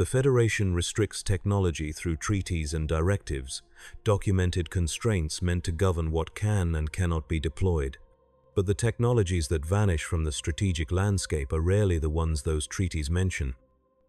The Federation restricts technology through treaties and directives, documented constraints meant to govern what can and cannot be deployed. But the technologies that vanish from the strategic landscape are rarely the ones those treaties mention.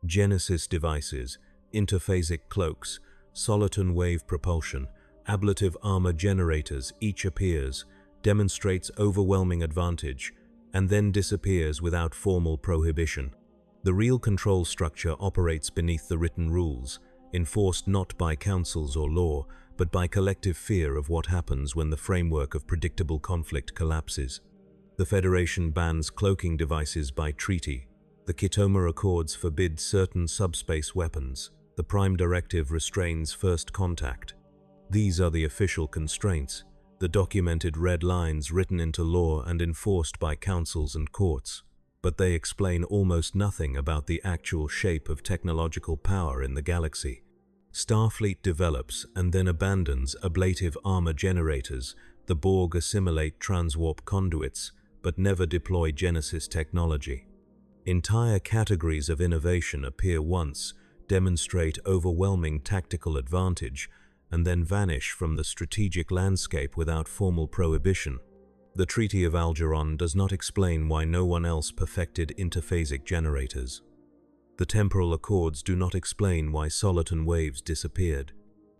Genesis devices, interphasic cloaks, soliton wave propulsion, ablative armor generators each appears, demonstrates overwhelming advantage, and then disappears without formal prohibition. The real control structure operates beneath the written rules, enforced not by councils or law, but by collective fear of what happens when the framework of predictable conflict collapses. The Federation bans cloaking devices by treaty. The Kitoma Accords forbid certain subspace weapons. The Prime Directive restrains first contact. These are the official constraints, the documented red lines written into law and enforced by councils and courts. But they explain almost nothing about the actual shape of technological power in the galaxy. Starfleet develops and then abandons ablative armor generators. The Borg assimilate transwarp conduits, but never deploy Genesis technology. Entire categories of innovation appear once, demonstrate overwhelming tactical advantage, and then vanish from the strategic landscape without formal prohibition. The Treaty of Algeron does not explain why no one else perfected interphasic generators. The Temporal Accords do not explain why soliton waves disappeared.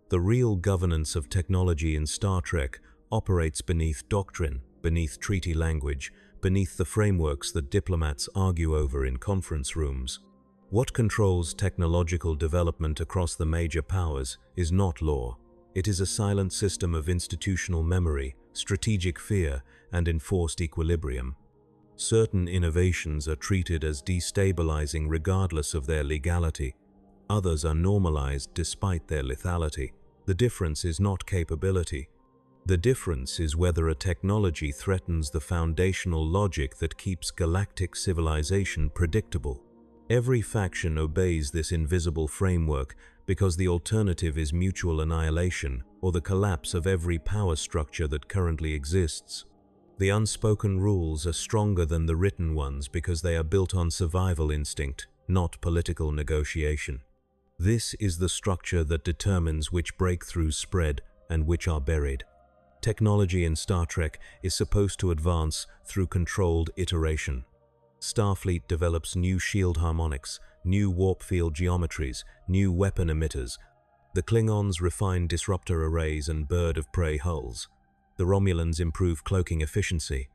The real governance of technology in Star Trek operates beneath doctrine, beneath treaty language, beneath the frameworks that diplomats argue over in conference rooms. What controls technological development across the major powers is not law. It is a silent system of institutional memory, strategic fear, and enforced equilibrium. Certain innovations are treated as destabilizing regardless of their legality. Others are normalized despite their lethality. The difference is not capability. The difference is whether a technology threatens the foundational logic that keeps galactic civilization predictable. Every faction obeys this invisible framework because the alternative is mutual annihilation or the collapse of every power structure that currently exists. The unspoken rules are stronger than the written ones because they are built on survival instinct, not political negotiation. This is the structure that determines which breakthroughs spread and which are buried. Technology in Star Trek is supposed to advance through controlled iteration. Starfleet develops new shield harmonics, new warp field geometries, new weapon emitters. The Klingons refine disruptor arrays and bird of prey hulls. The Romulans improve cloaking efficiency.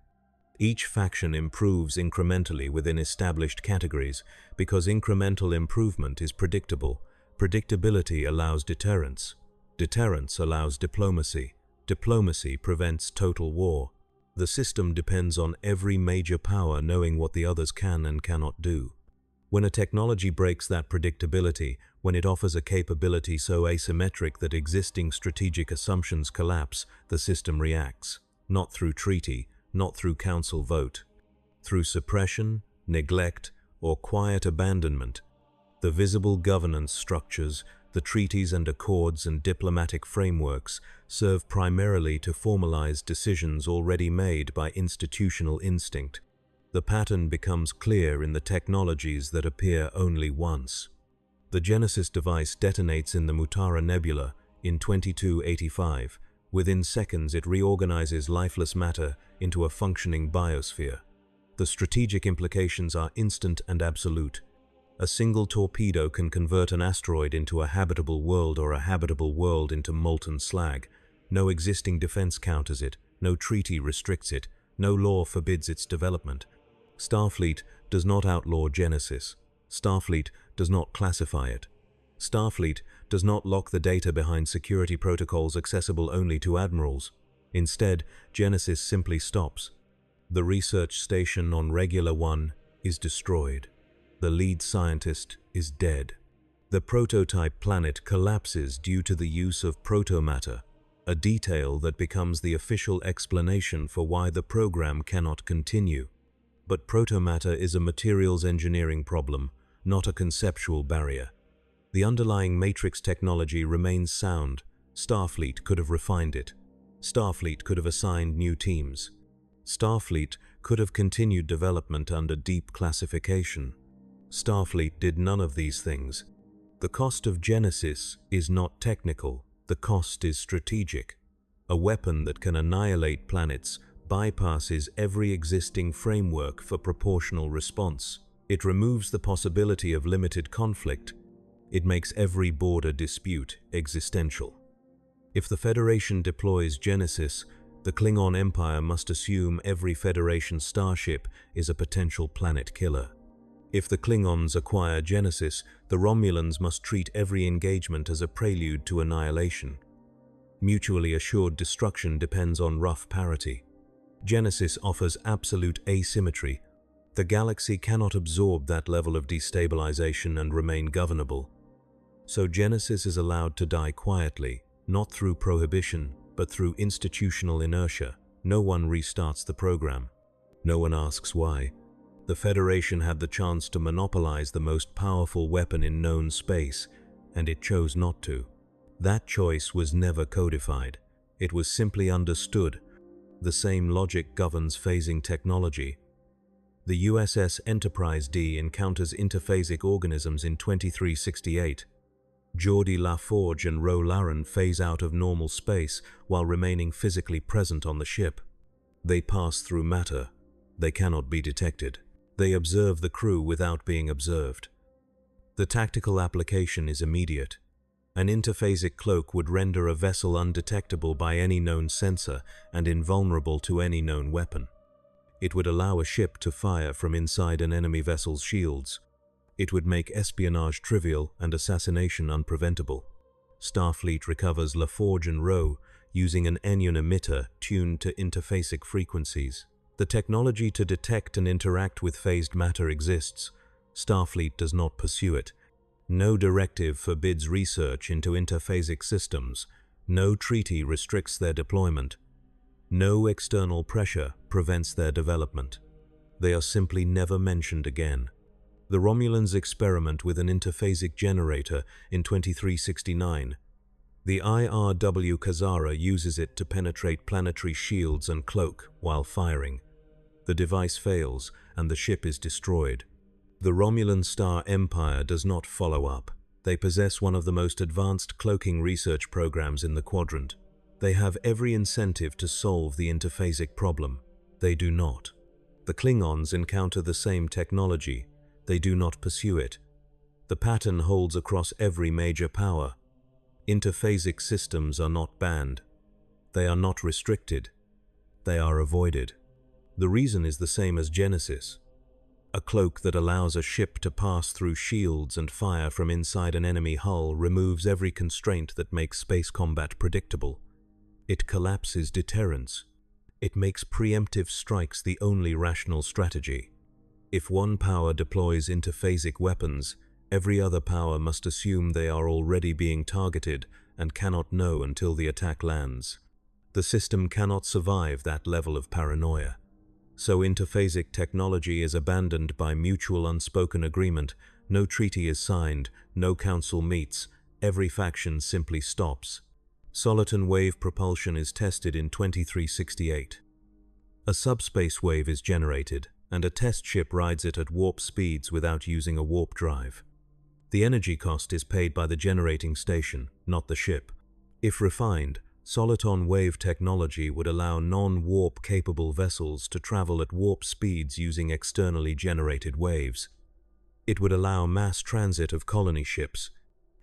Each faction improves incrementally within established categories because incremental improvement is predictable. Predictability allows deterrence. Deterrence allows diplomacy. Diplomacy prevents total war. The system depends on every major power knowing what the others can and cannot do. When a technology breaks that predictability, when it offers a capability so asymmetric that existing strategic assumptions collapse, the system reacts, not through treaty, not through council vote, through suppression, neglect, or quiet abandonment. The visible governance structures, the treaties and accords and diplomatic frameworks serve primarily to formalize decisions already made by institutional instinct. The pattern becomes clear in the technologies that appear only once. The Genesis device detonates in the Mutara Nebula in 2285. Within seconds, it reorganizes lifeless matter into a functioning biosphere. The strategic implications are instant and absolute. A single torpedo can convert an asteroid into a habitable world or a habitable world into molten slag. No existing defense counters it, no treaty restricts it, no law forbids its development. Starfleet does not outlaw Genesis. Starfleet does not classify it. Starfleet does not lock the data behind security protocols accessible only to admirals. Instead, Genesis simply stops. The research station on Regular One is destroyed. The lead scientist is dead. The prototype planet collapses due to the use of protomatter, a detail that becomes the official explanation for why the program cannot continue. But protomatter is a materials engineering problem, not a conceptual barrier. The underlying matrix technology remains sound. Starfleet could have refined it. Starfleet could have assigned new teams. Starfleet could have continued development under deep classification. Starfleet did none of these things. The cost of Genesis is not technical, the cost is strategic. A weapon that can annihilate planets bypasses every existing framework for proportional response. It removes the possibility of limited conflict. It makes every border dispute existential. If the Federation deploys Genesis, the Klingon Empire must assume every Federation starship is a potential planet killer. If the Klingons acquire Genesis, the Romulans must treat every engagement as a prelude to annihilation. Mutually assured destruction depends on rough parity. Genesis offers absolute asymmetry. The galaxy cannot absorb that level of destabilization and remain governable. So Genesis is allowed to die quietly, not through prohibition, but through institutional inertia. No one restarts the program. No one asks why. The Federation had the chance to monopolize the most powerful weapon in known space, and it chose not to. That choice was never codified. It was simply understood. The same logic governs phasing technology. The USS Enterprise D encounters interphasic organisms in 2368. Geordi LaForge and Ro Laren phase out of normal space while remaining physically present on the ship. They pass through matter. They cannot be detected. They observe the crew without being observed. The tactical application is immediate. An interphasic cloak would render a vessel undetectable by any known sensor and invulnerable to any known weapon. It would allow a ship to fire from inside an enemy vessel's shields. It would make espionage trivial and assassination unpreventable. Starfleet recovers LaForge and Ro using an Enion emitter tuned to interphasic frequencies. The technology to detect and interact with phased matter exists. Starfleet does not pursue it. No directive forbids research into interphasic systems. No treaty restricts their deployment. No external pressure prevents their development. They are simply never mentioned again. The Romulans experiment with an interphasic generator in 2369. The IRW Kazara uses it to penetrate planetary shields and cloak while firing. The device fails, and the ship is destroyed. The Romulan Star Empire does not follow up. They possess one of the most advanced cloaking research programs in the quadrant. They have every incentive to solve the interphasic problem. They do not. The Klingons encounter the same technology. They do not pursue it. The pattern holds across every major power. Interphasic systems are not banned. They are not restricted. They are avoided. The reason is the same as Genesis. A cloak that allows a ship to pass through shields and fire from inside an enemy hull removes every constraint that makes space combat predictable. It collapses deterrence. It makes preemptive strikes the only rational strategy. If one power deploys interphasic weapons, every other power must assume they are already being targeted and cannot know until the attack lands. The system cannot survive that level of paranoia. So interphasic technology is abandoned by mutual unspoken agreement. No treaty is signed, no council meets, every faction simply stops. Soliton wave propulsion is tested in 2368. A subspace wave is generated, and a test ship rides it at warp speeds without using a warp drive. The energy cost is paid by the generating station, not the ship. If refined, Soliton wave technology would allow non-warp capable vessels to travel at warp speeds using externally generated waves. It would allow mass transit of colony ships.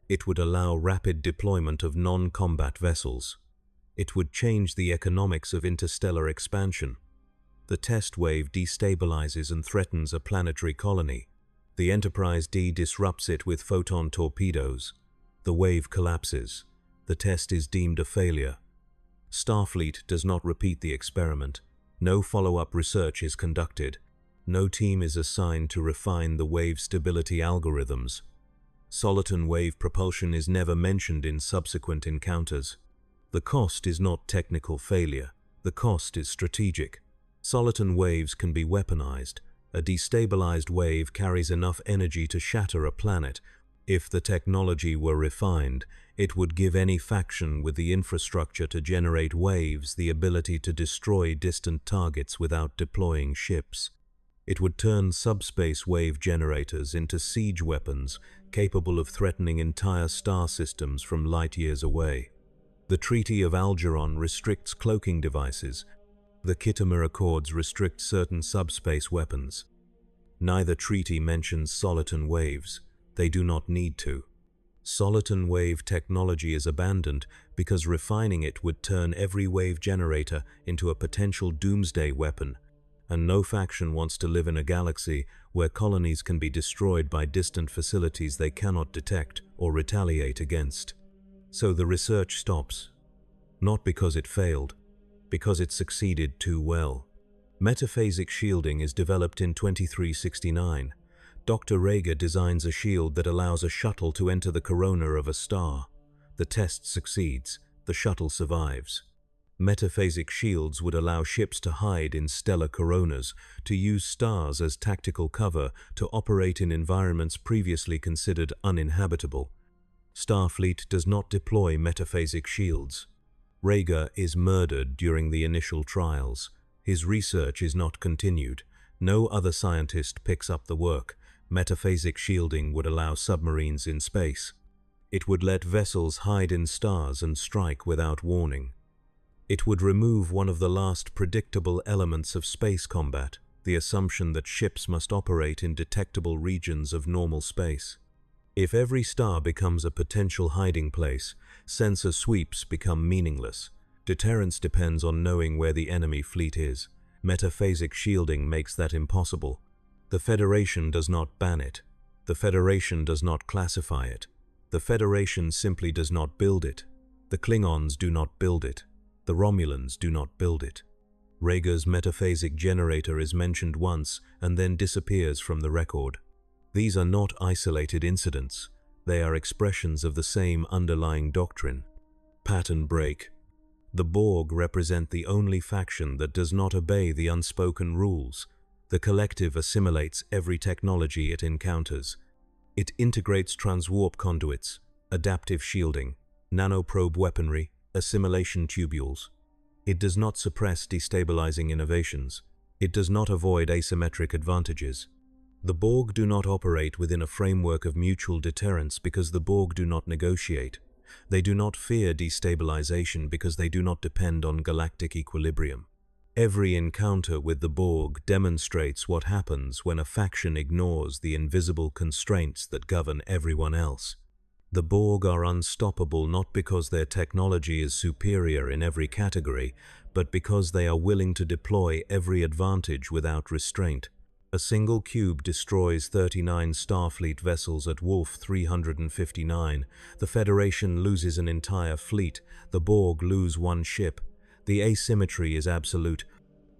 It would allow rapid deployment of non-combat vessels. It would change the economics of interstellar expansion. The test wave destabilizes and threatens a planetary colony. The Enterprise D disrupts it with photon torpedoes. The wave collapses. The test is deemed a failure. Starfleet does not repeat the experiment. No follow-up research is conducted. No team is assigned to refine the wave stability algorithms. Soliton wave propulsion is never mentioned in subsequent encounters. The cost is not technical failure. The cost is strategic. Soliton waves can be weaponized. A destabilized wave carries enough energy to shatter a planet. If the technology were refined, it would give any faction with the infrastructure to generate waves the ability to destroy distant targets without deploying ships. It would turn subspace wave generators into siege weapons capable of threatening entire star systems from light years away. The Treaty of Algeron restricts cloaking devices. The Khitomer Accords restrict certain subspace weapons. Neither treaty mentions soliton waves. They do not need to. Soliton wave technology is abandoned because refining it would turn every wave generator into a potential doomsday weapon, and no faction wants to live in a galaxy where colonies can be destroyed by distant facilities they cannot detect or retaliate against. So the research stops. Not because it failed, because it succeeded too well. Metaphasic shielding is developed in 2369. Dr. Rager designs a shield that allows a shuttle to enter the corona of a star. The test succeeds. The shuttle survives. Metaphasic shields would allow ships to hide in stellar coronas, to use stars as tactical cover, to operate in environments previously considered uninhabitable. Starfleet does not deploy metaphasic shields. Rager is murdered during the initial trials. His research is not continued. No other scientist picks up the work. Metaphasic shielding would allow submarines in space. It would let vessels hide in stars and strike without warning. It would remove one of the last predictable elements of space combat, the assumption that ships must operate in detectable regions of normal space. If every star becomes a potential hiding place, sensor sweeps become meaningless. Deterrence depends on knowing where the enemy fleet is. Metaphasic shielding makes that impossible. The Federation does not ban it. The Federation does not classify it. The Federation simply does not build it. The Klingons do not build it. The Romulans do not build it. Rager's metaphasic generator is mentioned once and then disappears from the record. These are not isolated incidents. They are expressions of the same underlying doctrine. Pattern break. The Borg represent the only faction that does not obey the unspoken rules. The collective assimilates every technology it encounters. It integrates transwarp conduits, adaptive shielding, nanoprobe weaponry, assimilation tubules. It does not suppress destabilizing innovations. It does not avoid asymmetric advantages. The Borg do not operate within a framework of mutual deterrence because the Borg do not negotiate. They do not fear destabilization because they do not depend on galactic equilibrium. Every encounter with the Borg demonstrates what happens when a faction ignores the invisible constraints that govern everyone else. The Borg are unstoppable not because their technology is superior in every category, but because they are willing to deploy every advantage without restraint. A single cube destroys 39 Starfleet vessels at Wolf 359. The Federation loses an entire fleet. The Borg lose one ship. The asymmetry is absolute,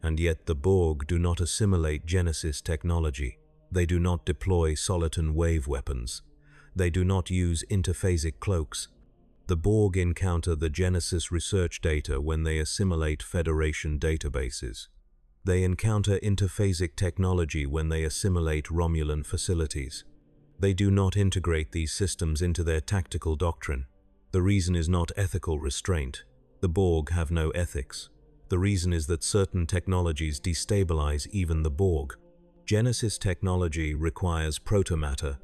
and yet the Borg do not assimilate Genesis technology. They do not deploy soliton wave weapons. They do not use interphasic cloaks. The Borg encounter the Genesis research data when they assimilate Federation databases. They encounter interphasic technology when they assimilate Romulan facilities. They do not integrate these systems into their tactical doctrine. The reason is not ethical restraint. The Borg have no ethics. The reason is that certain technologies destabilize even the Borg. Genesis technology requires protomatter,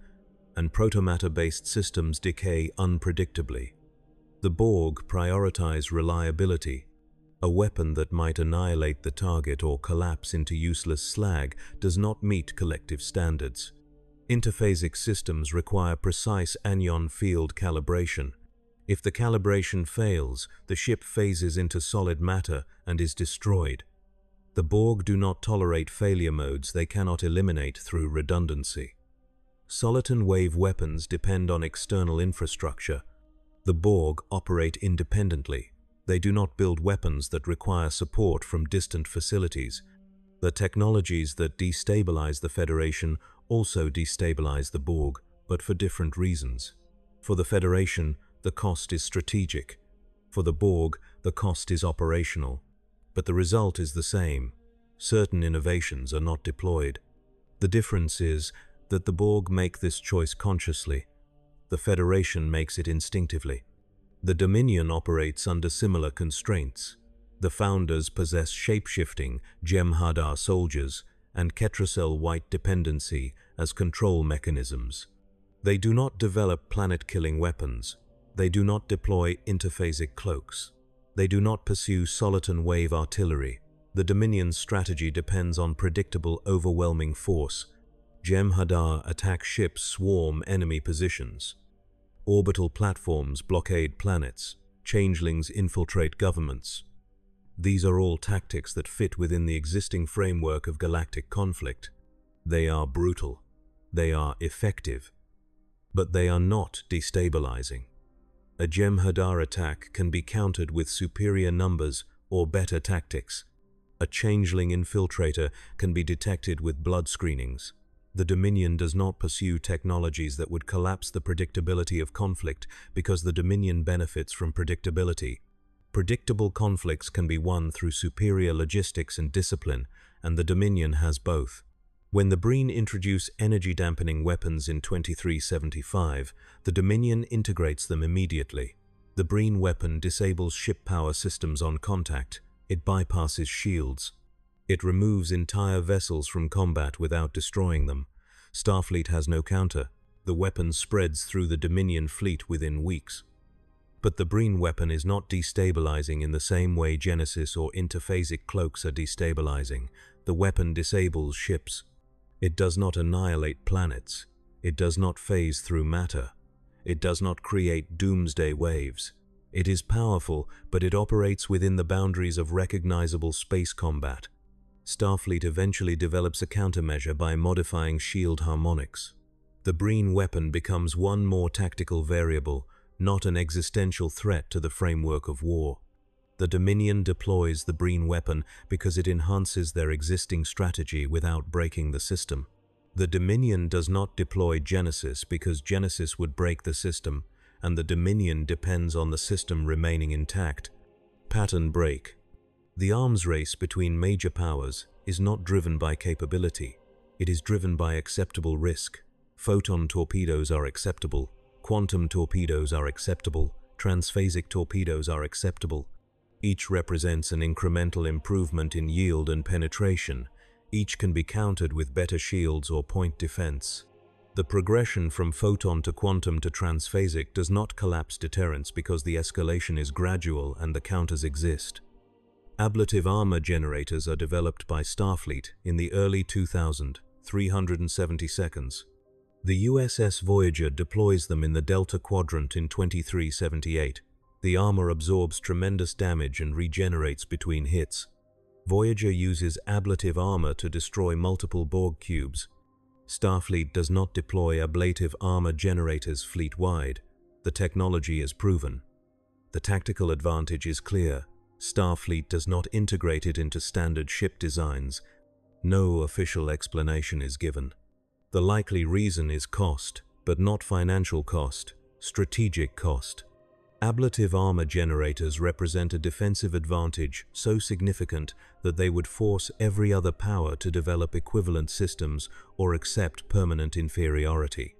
and protomatter-based systems decay unpredictably. The Borg prioritize reliability. A weapon that might annihilate the target or collapse into useless slag does not meet collective standards. Interphasic systems require precise anion field calibration. If the calibration fails, the ship phases into solid matter and is destroyed. The Borg do not tolerate failure modes they cannot eliminate through redundancy. Soliton wave weapons depend on external infrastructure. The Borg operate independently. They do not build weapons that require support from distant facilities. The technologies that destabilize the Federation also destabilize the Borg, but for different reasons. For the Federation, the cost is strategic. For the Borg, the cost is operational. But the result is the same. Certain innovations are not deployed. The difference is that the Borg make this choice consciously. The Federation makes it instinctively. The Dominion operates under similar constraints. The Founders possess shape-shifting Jem'Hadar soldiers and Ketracel white dependency as control mechanisms. They do not develop planet-killing weapons. They do not deploy interphasic cloaks. They do not pursue soliton wave artillery. The Dominion's strategy depends on predictable, overwhelming force. Jem'Hadar attack ships swarm enemy positions. Orbital platforms blockade planets. Changelings infiltrate governments. These are all tactics that fit within the existing framework of galactic conflict. They are brutal. They are effective. But they are not destabilizing. A Jem'Hadar attack can be countered with superior numbers or better tactics. A changeling infiltrator can be detected with blood screenings. The Dominion does not pursue technologies that would collapse the predictability of conflict because the Dominion benefits from predictability. Predictable conflicts can be won through superior logistics and discipline, and the Dominion has both. When the Breen introduce energy-dampening weapons in 2375, the Dominion integrates them immediately. The Breen weapon disables ship power systems on contact. It bypasses shields. It removes entire vessels from combat without destroying them. Starfleet has no counter. The weapon spreads through the Dominion fleet within weeks. But the Breen weapon is not destabilizing in the same way Genesis or interphasic cloaks are destabilizing. The weapon disables ships. It does not annihilate planets. It does not phase through matter. It does not create doomsday waves. It is powerful, but it operates within the boundaries of recognizable space combat. Starfleet eventually develops a countermeasure by modifying shield harmonics. The Breen weapon becomes one more tactical variable, not an existential threat to the framework of war. The Dominion deploys the Breen weapon because it enhances their existing strategy without breaking the system. The Dominion does not deploy Genesis because Genesis would break the system, and the Dominion depends on the system remaining intact. Pattern break. The arms race between major powers is not driven by capability. It is driven by acceptable risk. Photon torpedoes are acceptable. Quantum torpedoes are acceptable. Transphasic torpedoes are acceptable. Each represents an incremental improvement in yield and penetration. Each can be countered with better shields or point defense. The progression from photon to quantum to transphasic does not collapse deterrence because the escalation is gradual and the counters exist. Ablative armor generators are developed by Starfleet in the early 372nd. The USS Voyager deploys them in the Delta Quadrant in 2378. The armor absorbs tremendous damage and regenerates between hits. Voyager uses ablative armor to destroy multiple Borg cubes. Starfleet does not deploy ablative armor generators fleet-wide. The technology is proven. The tactical advantage is clear. Starfleet does not integrate it into standard ship designs. No official explanation is given. The likely reason is cost, but not financial cost, strategic cost. Ablative armor generators represent a defensive advantage so significant that they would force every other power to develop equivalent systems or accept permanent inferiority.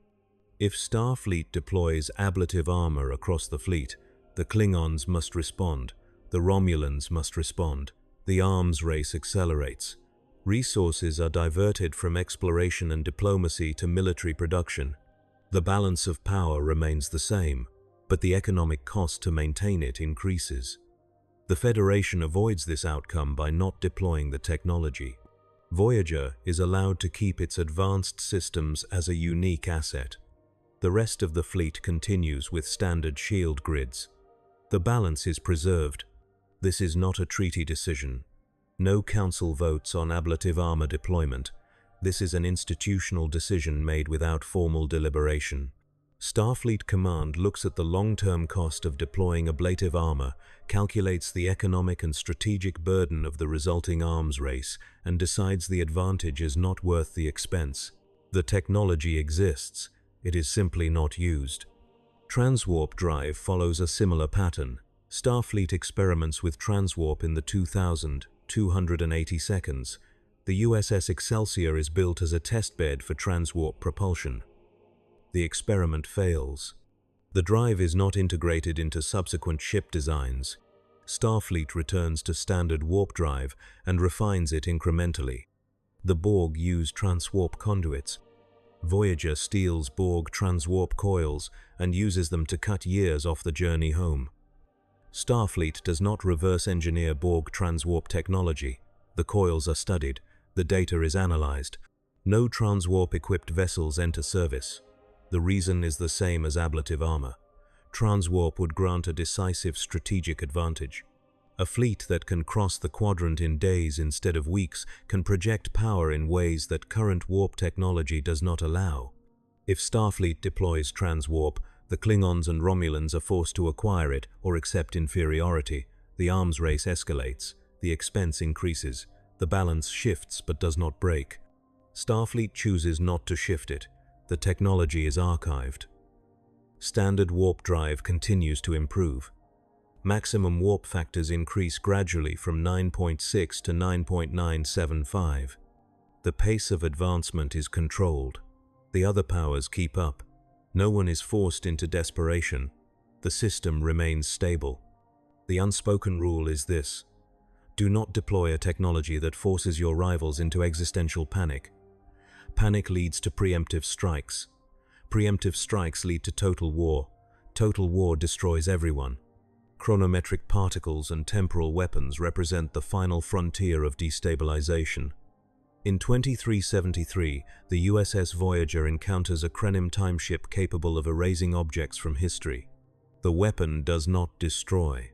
If Starfleet deploys ablative armor across the fleet, the Klingons must respond, the Romulans must respond, the arms race accelerates. Resources are diverted from exploration and diplomacy to military production. The balance of power remains the same, but the economic cost to maintain it increases. The Federation avoids this outcome by not deploying the technology. Voyager is allowed to keep its advanced systems as a unique asset. The rest of the fleet continues with standard shield grids. The balance is preserved. This is not a treaty decision. No council votes on ablative armor deployment. This is an institutional decision made without formal deliberation. Starfleet Command looks at the long-term cost of deploying ablative armor, calculates the economic and strategic burden of the resulting arms race, and decides the advantage is not worth the expense. The technology exists. It is simply not used. Transwarp drive follows a similar pattern. Starfleet experiments with transwarp in the 2282nd. The USS Excelsior is built as a testbed for transwarp propulsion. The experiment fails. The drive is not integrated into subsequent ship designs. Starfleet returns to standard warp drive and refines it incrementally. The Borg use transwarp conduits. Voyager steals Borg transwarp coils and uses them to cut years off the journey home. Starfleet does not reverse engineer Borg transwarp technology. The coils are studied, the data is analyzed. No transwarp-equipped vessels enter service. The reason is the same as ablative armor. Transwarp would grant a decisive strategic advantage. A fleet that can cross the quadrant in days instead of weeks can project power in ways that current warp technology does not allow. If Starfleet deploys transwarp, the Klingons and Romulans are forced to acquire it or accept inferiority. The arms race escalates, the expense increases, the balance shifts but does not break. Starfleet chooses not to shift it. The technology is archived. Standard warp drive continues to improve. Maximum warp factors increase gradually from 9.6 to 9.975. The pace of advancement is controlled. The other powers keep up. No one is forced into desperation. The system remains stable. The unspoken rule is this: do not deploy a technology that forces your rivals into existential panic. Panic leads to preemptive strikes. Preemptive strikes lead to total war. Total war destroys everyone. Chronometric particles and temporal weapons represent the final frontier of destabilization. In 2373, the USS Voyager encounters a Krenim timeship capable of erasing objects from history. The weapon does not destroy.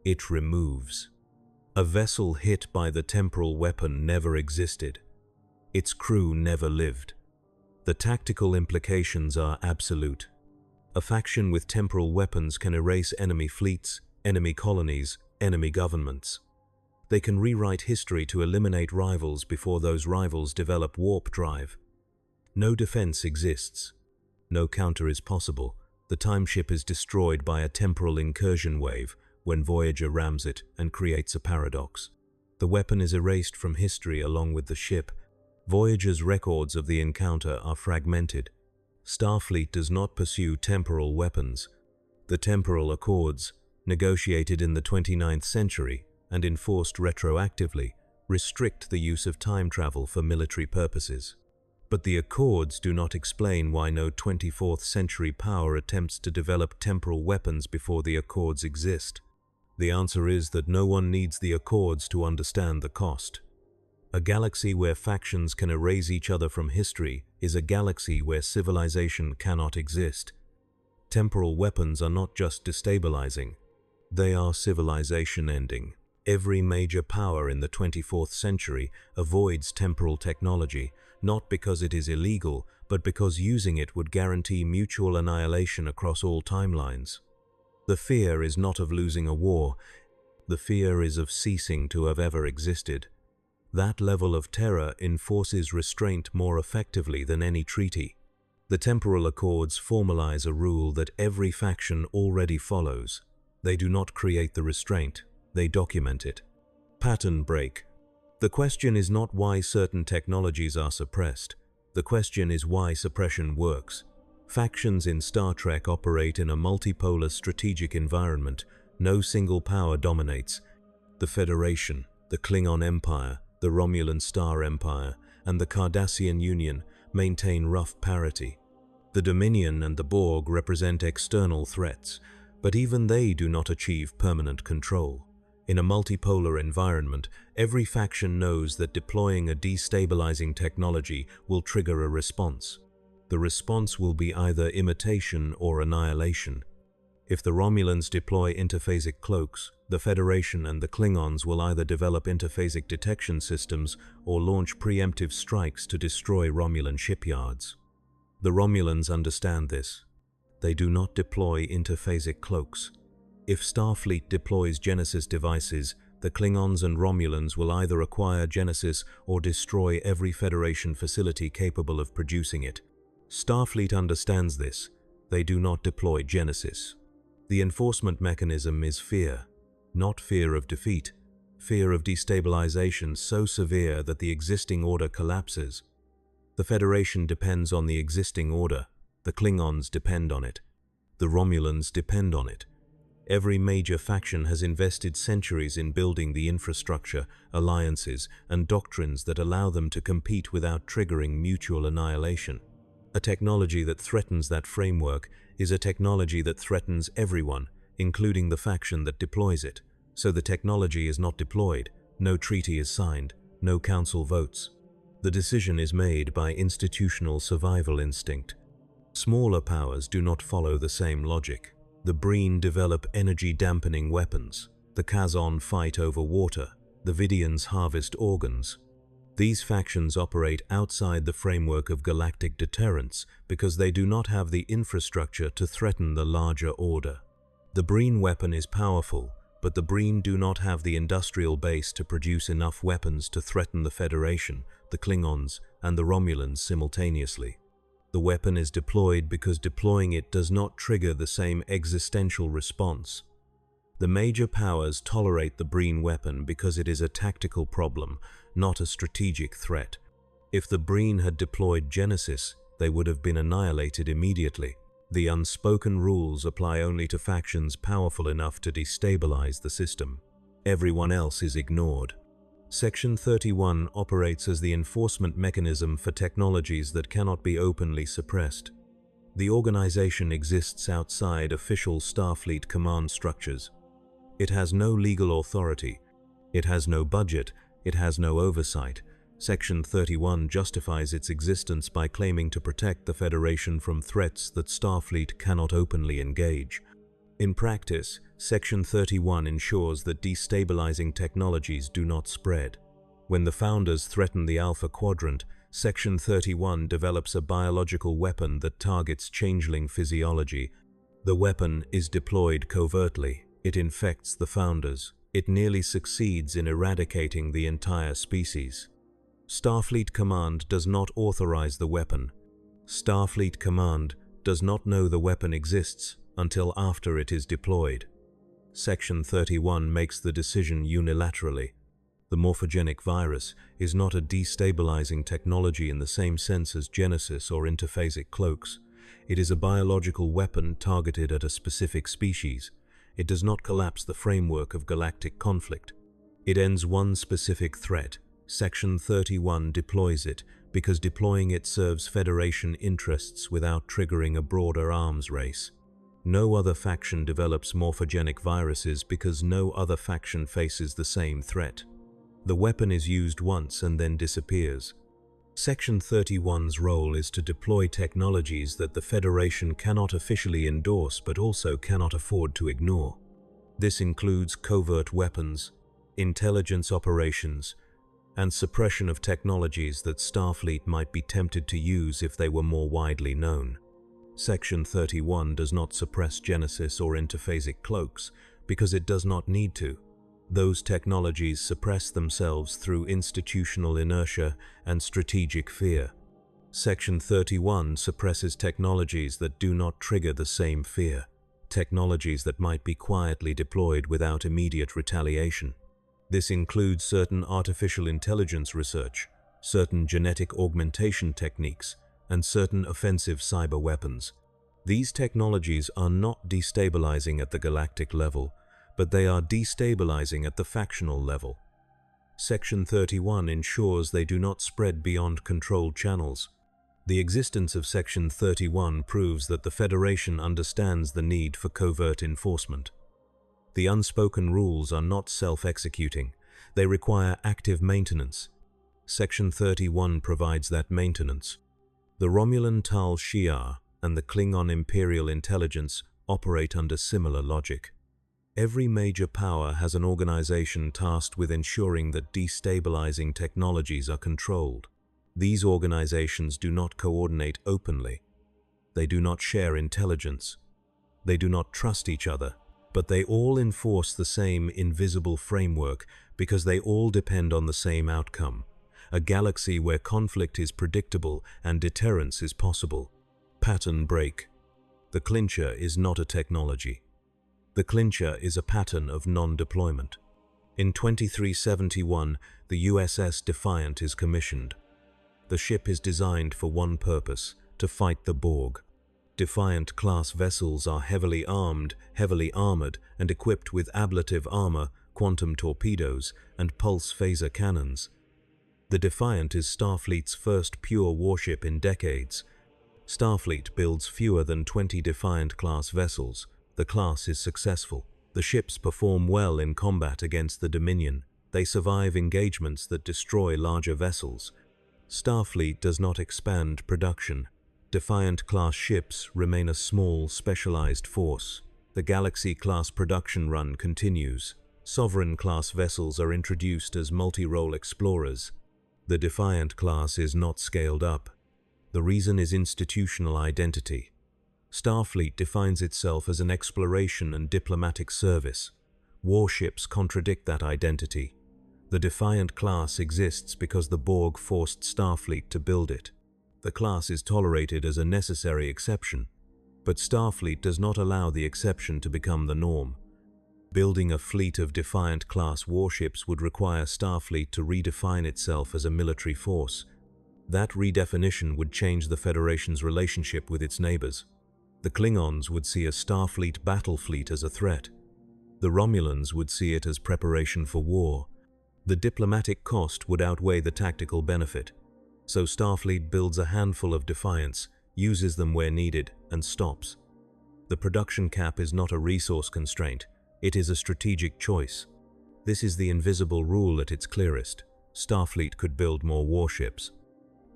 It removes. A vessel hit by the temporal weapon never existed. Its crew never lived. The tactical implications are absolute. A faction with temporal weapons can erase enemy fleets, enemy colonies, enemy governments. They can rewrite history to eliminate rivals before those rivals develop warp drive. No defense exists. No counter is possible. The timeship is destroyed by a temporal incursion wave when Voyager rams it and creates a paradox. The weapon is erased from history along with the ship. Voyager's records of the encounter are fragmented. Starfleet does not pursue temporal weapons. The temporal accords, negotiated in the 29th century and enforced retroactively, restrict the use of time travel for military purposes. But the accords do not explain why no 24th century power attempts to develop temporal weapons before the accords exist. The answer is that no one needs the accords to understand the cost. A galaxy where factions can erase each other from history is a galaxy where civilization cannot exist. Temporal weapons are not just destabilizing, they are civilization ending. Every major power in the 24th century avoids temporal technology, not because it is illegal, but because using it would guarantee mutual annihilation across all timelines. The fear is not of losing a war, the fear is of ceasing to have ever existed. That level of terror enforces restraint more effectively than any treaty. The temporal accords formalize a rule that every faction already follows. They do not create the restraint, they document it. Pattern break. The question is not why certain technologies are suppressed. The question is why suppression works. Factions in Star Trek operate in a multipolar strategic environment. No single power dominates. The Federation, the Klingon Empire, the Romulan Star Empire, and the Cardassian Union maintain rough parity. The Dominion and the Borg represent external threats, but even they do not achieve permanent control. In a multipolar environment, every faction knows that deploying a destabilizing technology will trigger a response. The response will be either imitation or annihilation. If the Romulans deploy interphasic cloaks, the Federation and the Klingons will either develop interphasic detection systems or launch preemptive strikes to destroy Romulan shipyards. The Romulans understand this. They do not deploy interphasic cloaks. If Starfleet deploys Genesis devices, the Klingons and Romulans will either acquire Genesis or destroy every Federation facility capable of producing it. Starfleet understands this. They do not deploy Genesis. The enforcement mechanism is fear, not fear of defeat, fear of destabilization so severe that the existing order collapses. The Federation depends on the existing order. The Klingons depend on it. The Romulans depend on it. Every major faction has invested centuries in building the infrastructure, alliances, and doctrines that allow them to compete without triggering mutual annihilation. A technology that threatens that framework is a technology that threatens everyone, including the faction that deploys it. So the technology is not deployed, no treaty is signed, no council votes. The decision is made by institutional survival instinct. Smaller powers do not follow the same logic. The Breen develop energy-dampening weapons. The Kazon fight over water. The Vidians harvest organs. These factions operate outside the framework of galactic deterrence because they do not have the infrastructure to threaten the larger order. The Breen weapon is powerful, but the Breen do not have the industrial base to produce enough weapons to threaten the Federation, the Klingons, and the Romulans simultaneously. The weapon is deployed because deploying it does not trigger the same existential response. The major powers tolerate the Breen weapon because it is a tactical problem, not a strategic threat. If the Breen had deployed Genesis, they would have been annihilated immediately. The unspoken rules apply only to factions powerful enough to destabilize the system. Everyone else is ignored. Section 31 operates as the enforcement mechanism for technologies that cannot be openly suppressed. The organization exists outside official Starfleet command structures. It has no legal authority. It has no budget. It has no oversight. Section 31 justifies its existence by claiming to protect the Federation from threats that Starfleet cannot openly engage. In practice, Section 31 ensures that destabilizing technologies do not spread. When the Founders threaten the Alpha Quadrant, Section 31 develops a biological weapon that targets changeling physiology. The weapon is deployed covertly. It infects the Founders. It nearly succeeds in eradicating the entire species. Starfleet Command does not authorize the weapon. Starfleet Command does not know the weapon exists until after it is deployed. Section 31 makes the decision unilaterally. The morphogenic virus is not a destabilizing technology in the same sense as Genesis or interphasic cloaks. It is a biological weapon targeted at a specific species. It does not collapse the framework of galactic conflict. It ends one specific threat. Section 31 deploys it because deploying it serves Federation interests without triggering a broader arms race. No other faction develops morphogenic viruses because no other faction faces the same threat. The weapon is used once and then disappears. Section 31's role is to deploy technologies that the Federation cannot officially endorse but also cannot afford to ignore. This includes covert weapons, intelligence operations, and suppression of technologies that Starfleet might be tempted to use if they were more widely known. Section 31 does not suppress Genesis or interphasic cloaks because it does not need to. Those technologies suppress themselves through institutional inertia and strategic fear. Section 31 suppresses technologies that do not trigger the same fear, technologies that might be quietly deployed without immediate retaliation. This includes certain artificial intelligence research, certain genetic augmentation techniques, and certain offensive cyber weapons. These technologies are not destabilizing at the galactic level, but they are destabilizing at the factional level. Section 31 ensures they do not spread beyond controlled channels. The existence of Section 31 proves that the Federation understands the need for covert enforcement. The unspoken rules are not self-executing. They require active maintenance. Section 31 provides that maintenance. The Romulan Tal Shiar and the Klingon Imperial Intelligence operate under similar logic. Every major power has an organization tasked with ensuring that destabilizing technologies are controlled. These organizations do not coordinate openly. They do not share intelligence. They do not trust each other, but they all enforce the same invisible framework because they all depend on the same outcome, a galaxy where conflict is predictable and deterrence is possible. Pattern break. The clincher is not a technology. The clincher is a pattern of non-deployment. In 2371, the USS Defiant is commissioned. The ship is designed for one purpose: to fight the Borg. Defiant-class vessels are heavily armed, heavily armored, and equipped with ablative armor, quantum torpedoes, and pulse phaser cannons. The Defiant is Starfleet's first pure warship in decades. Starfleet builds fewer than 20 Defiant-class vessels. The class is successful. The ships perform well in combat against the Dominion. They survive engagements that destroy larger vessels. Starfleet does not expand production. Defiant-class ships remain a small, specialized force. The Galaxy-class production run continues. Sovereign-class vessels are introduced as multi-role explorers. The Defiant class is not scaled up. The reason is institutional identity. Starfleet defines itself as an exploration and diplomatic service. Warships contradict that identity. The Defiant class exists because the Borg forced Starfleet to build it. The class is tolerated as a necessary exception, but Starfleet does not allow the exception to become the norm. Building a fleet of Defiant-class warships would require Starfleet to redefine itself as a military force. That redefinition would change the Federation's relationship with its neighbors. The Klingons would see a Starfleet battle fleet as a threat. The Romulans would see it as preparation for war. The diplomatic cost would outweigh the tactical benefit. So Starfleet builds a handful of Defiants, uses them where needed, and stops. The production cap is not a resource constraint. It is a strategic choice. This is the invisible rule at its clearest. Starfleet could build more warships.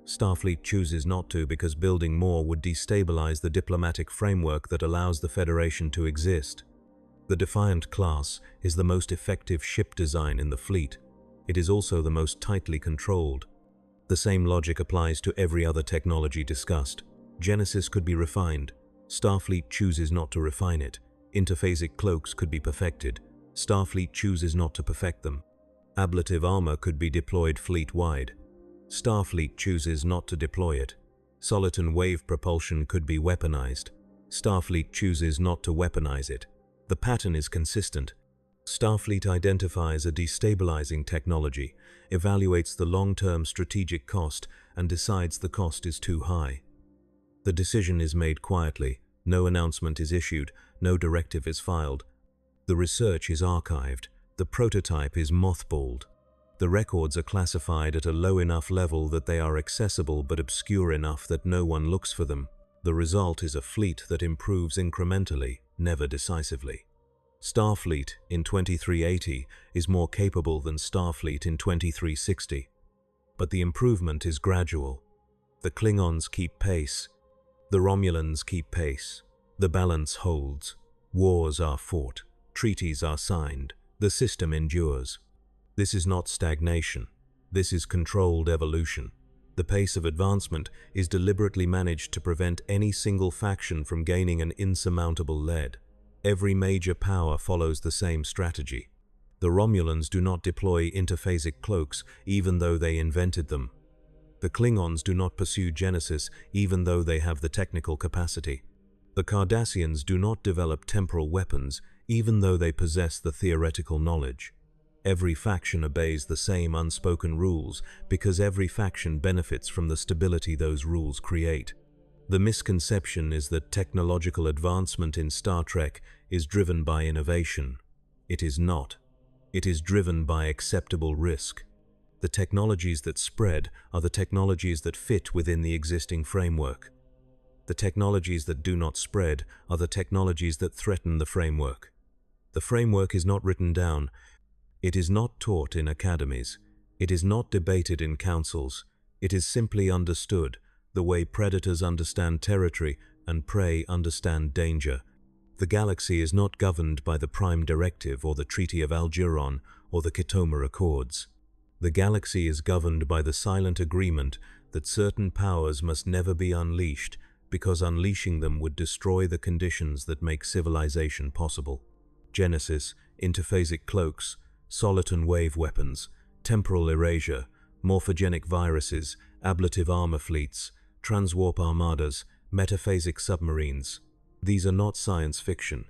Starfleet chooses not to because building more would destabilize the diplomatic framework that allows the Federation to exist. The Defiant class is the most effective ship design in the fleet. It is also the most tightly controlled. The same logic applies to every other technology discussed. Genesis could be refined. Starfleet chooses not to refine it. Interphasic cloaks could be perfected. Starfleet chooses not to perfect them. Ablative armor could be deployed fleet-wide. Starfleet chooses not to deploy it. Soliton wave propulsion could be weaponized. Starfleet chooses not to weaponize it. The pattern is consistent. Starfleet identifies a destabilizing technology, evaluates the long-term strategic cost, and decides the cost is too high. The decision is made quietly. No announcement is issued. No directive is filed. The research is archived. The prototype is mothballed. The records are classified at a low enough level that they are accessible but obscure enough that no one looks for them. The result is a fleet that improves incrementally, never decisively. Starfleet in 2380 is more capable than Starfleet in 2360. But the improvement is gradual. The Klingons keep pace. The Romulans keep pace. The balance holds. Wars are fought. Treaties are signed. The system endures. This is not stagnation. This is controlled evolution. The pace of advancement is deliberately managed to prevent any single faction from gaining an insurmountable lead. Every major power follows the same strategy. The Romulans do not deploy interphasic cloaks even though they invented them. The Klingons do not pursue Genesis even though they have the technical capacity. The Cardassians do not develop temporal weapons even though they possess the theoretical knowledge. Every faction obeys the same unspoken rules because every faction benefits from the stability those rules create. The misconception is that technological advancement in Star Trek is driven by innovation. It is not. It is driven by acceptable risk. The technologies that spread are the technologies that fit within the existing framework. The technologies that do not spread are the technologies that threaten the framework. The framework is not written down. It is not taught in academies. It is not debated in councils. It is simply understood, the way predators understand territory and prey understand danger. The galaxy is not governed by the Prime Directive or the Treaty of Algeron or the Kitoma Accords. The galaxy is governed by the silent agreement that certain powers must never be unleashed because unleashing them would destroy the conditions that make civilization possible. Genesis, interphasic cloaks, soliton wave weapons, temporal erasure, morphogenic viruses, ablative armor fleets, transwarp armadas, metaphasic submarines. These are not science fiction.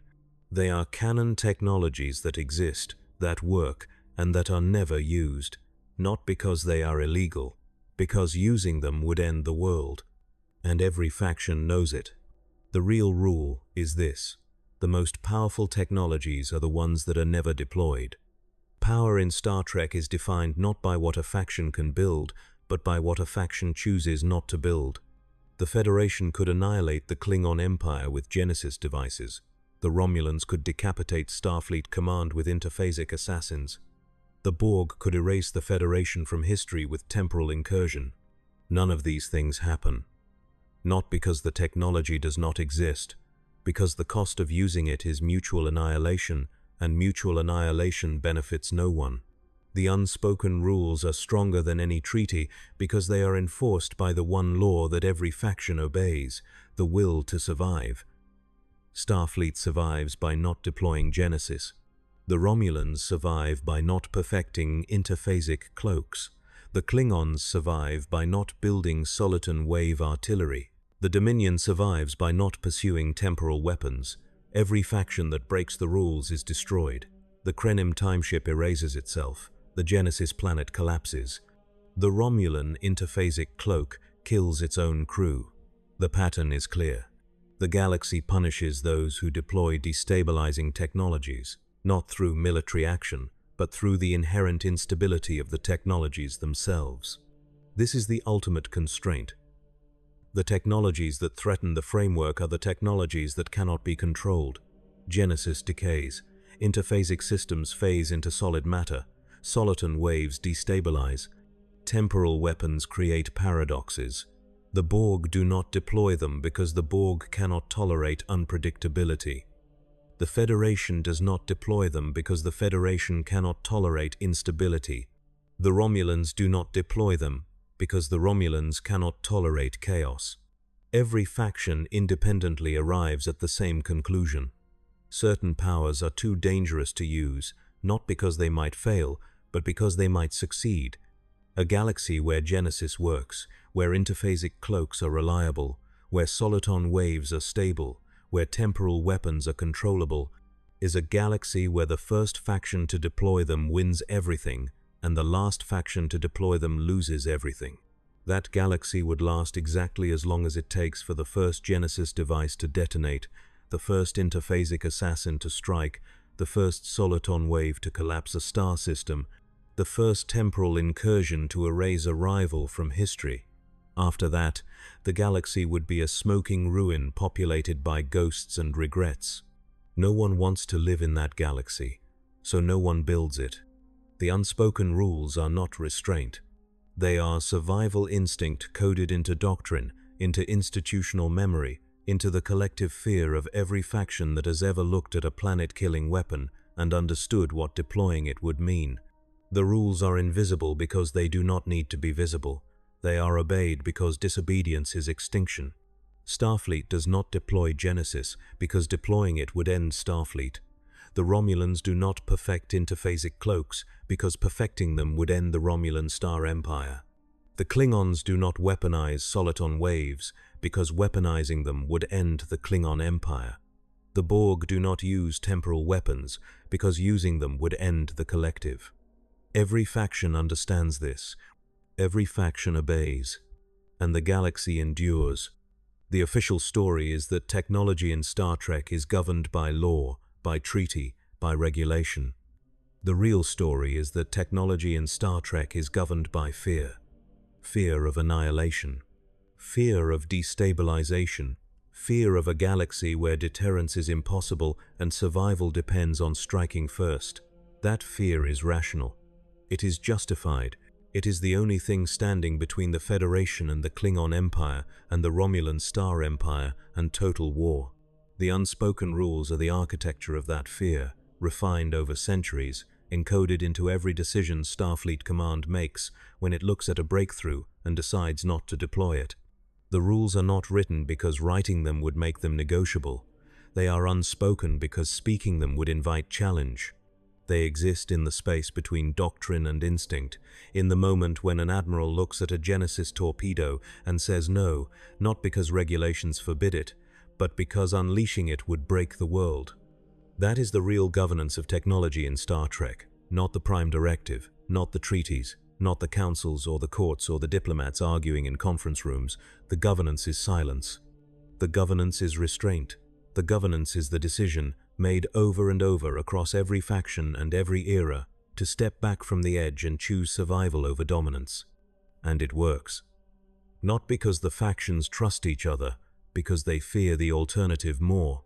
They are canon technologies that exist, that work, and that are never used. Not because they are illegal, because using them would end the world. And every faction knows it. The real rule is this: the most powerful technologies are the ones that are never deployed. Power in Star Trek is defined not by what a faction can build, but by what a faction chooses not to build. The Federation could annihilate the Klingon Empire with Genesis devices. The Romulans could decapitate Starfleet Command with interphasic assassins. The Borg could erase the Federation from history with temporal incursion. None of these things happen. Not because the technology does not exist, because the cost of using it is mutual annihilation, and mutual annihilation benefits no one. The unspoken rules are stronger than any treaty because they are enforced by the one law that every faction obeys, the will to survive. Starfleet survives by not deploying Genesis. The Romulans survive by not perfecting interphasic cloaks. The Klingons survive by not building soliton wave artillery. The Dominion survives by not pursuing temporal weapons. Every faction that breaks the rules is destroyed. The Krenim timeship erases itself. The Genesis planet collapses. The Romulan interphasic cloak kills its own crew. The pattern is clear. The galaxy punishes those who deploy destabilizing technologies, not through military action, but through the inherent instability of the technologies themselves. This is the ultimate constraint. The technologies that threaten the framework are the technologies that cannot be controlled. Genesis decays. Interphasic systems phase into solid matter. Soliton waves destabilize. Temporal weapons create paradoxes. The Borg do not deploy them because the Borg cannot tolerate unpredictability. The Federation does not deploy them because the Federation cannot tolerate instability. The Romulans do not deploy them because the Romulans cannot tolerate chaos. Every faction independently arrives at the same conclusion. Certain powers are too dangerous to use, not because they might fail, but because they might succeed. A galaxy where Genesis works, where interphasic cloaks are reliable, where soliton waves are stable, where temporal weapons are controllable, is a galaxy where the first faction to deploy them wins everything, and the last faction to deploy them loses everything. That galaxy would last exactly as long as it takes for the first Genesis device to detonate, the first interphasic assassin to strike, the first soliton wave to collapse a star system, the first temporal incursion to erase a rival from history. After that, the galaxy would be a smoking ruin populated by ghosts and regrets. No one wants to live in that galaxy, so no one builds it. The unspoken rules are not restraint. They are survival instinct coded into doctrine, into institutional memory, into the collective fear of every faction that has ever looked at a planet-killing weapon and understood what deploying it would mean. The rules are invisible because they do not need to be visible. They are obeyed because disobedience is extinction. Starfleet does not deploy Genesis because deploying it would end Starfleet. The Romulans do not perfect interphasic cloaks because perfecting them would end the Romulan Star Empire. The Klingons do not weaponize soliton waves because weaponizing them would end the Klingon Empire. The Borg do not use temporal weapons because using them would end the collective. Every faction understands this. Every faction obeys, and the galaxy endures. The official story is that technology in Star Trek is governed by law, by treaty, by regulation. The real story is that technology in Star Trek is governed by fear. Fear of annihilation. Fear of destabilization. Fear of a galaxy where deterrence is impossible and survival depends on striking first. That fear is rational. It is justified. It is the only thing standing between the Federation and the Klingon Empire and the Romulan Star Empire and total war. The unspoken rules are the architecture of that fear, refined over centuries, encoded into every decision Starfleet Command makes when it looks at a breakthrough and decides not to deploy it. The rules are not written because writing them would make them negotiable. They are unspoken because speaking them would invite challenge. They exist in the space between doctrine and instinct, in the moment when an admiral looks at a Genesis torpedo and says no, not because regulations forbid it, but because unleashing it would break the world. That is the real governance of technology in Star Trek, not the Prime Directive, not the treaties, not the councils or the courts or the diplomats arguing in conference rooms. The governance is silence. The governance is restraint. The governance is the decision, made over and over across every faction and every era, to step back from the edge and choose survival over dominance. And it works. Not because the factions trust each other, because they fear the alternative more.